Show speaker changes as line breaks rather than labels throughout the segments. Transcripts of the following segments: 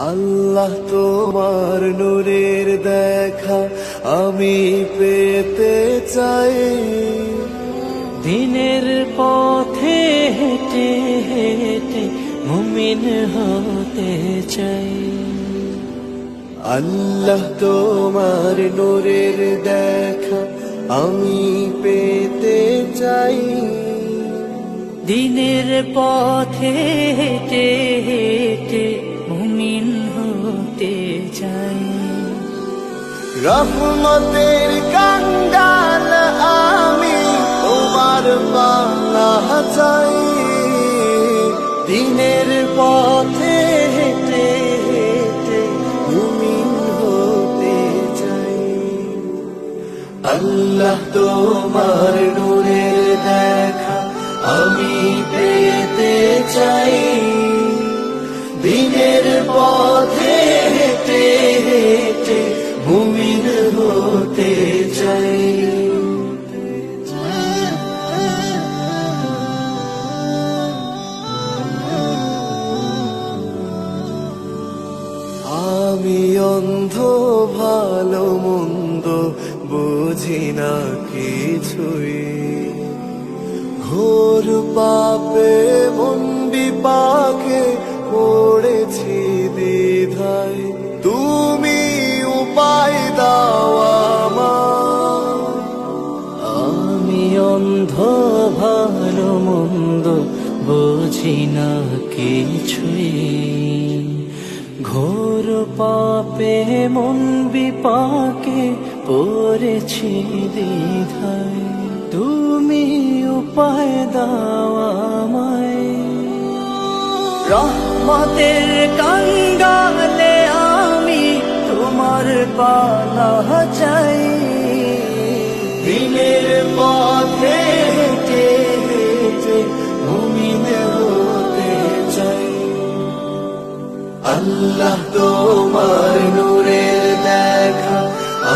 আল্লাহ তোমার নূরের দেখা আমি পেতে চাই,
দিনের পথে হেঁটে হেঁটে মুমিন হতে চাই।
আল্লাহ তোমার নূরের দেখা আমি পেতে চাই,
দিনের পথে হেঁটে হেঁটে মুমিন হতে চাই।
রহমতের কাঙ্গাল আমি তোমার পানা চাই, দিনের পথে হেঁটে হেঁটে মুমিন হতে চাই। আল্লাহ তোমার নূরের দেখা আমি পেতে চাই, দিনের পথে হেঁটে হেঁটে মুমিন হতে চাই। আমি অন্ধ ভালো মন্দ বুঝি না কিছুই, ঘোর পাপে মন বিপাকে পড়েছি দ্বিধায়, তুমি উপায় দাও আমার।
আমি অন্ধ ভালো মন্দ বুঝি না কিছুই, ঘোর পাপে মন বিপাকে পড়েছি দ্বিধায়, তুমি উপায় দাও আমায়। রহমতের কাঙ্গালে আমি তোমার পানা চাই,
দিনের পথে হেঁটে হেঁটে মুমিন হতে চাই। আল্লাহ তোমার নূরের দেখা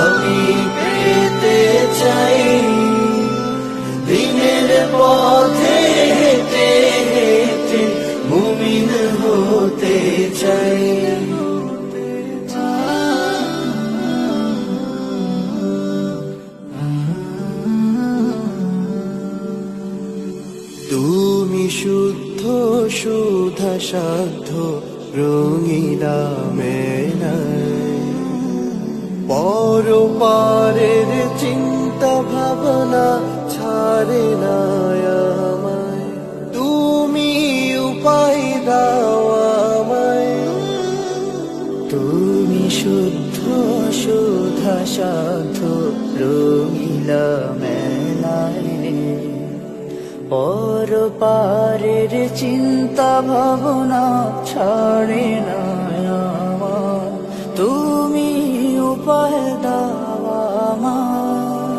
আমি পেতে চাই, দিনের পথে হেঁটে হেঁটে মুমিন হতে চাই। তুমি শুদ্ধ সুধা সাধ্য রঙিলা মেলায়, পরপারের চিন্তা ভাবনা ছাড়ে না আমায়, তুমি উপায় দাও আমায়।
তুমি শুদ্ধ সুধা সাধ্য রঙিলা মেলায়, পর পারের চিন্তা ভাবনা ছাড়ে না আমার, তুমি উপায় দাও আমার।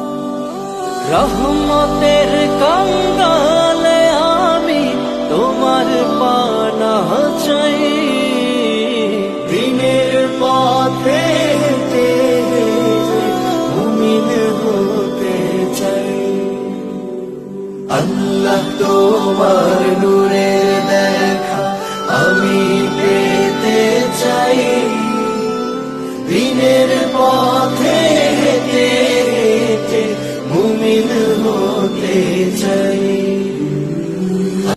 রহমতের কাঙ্গালে আমি তোমার পানা চাই,
দিনের পথে হেঁটে হেঁটে মুমিন হতে চাই। আল্লাহ তোমার নূর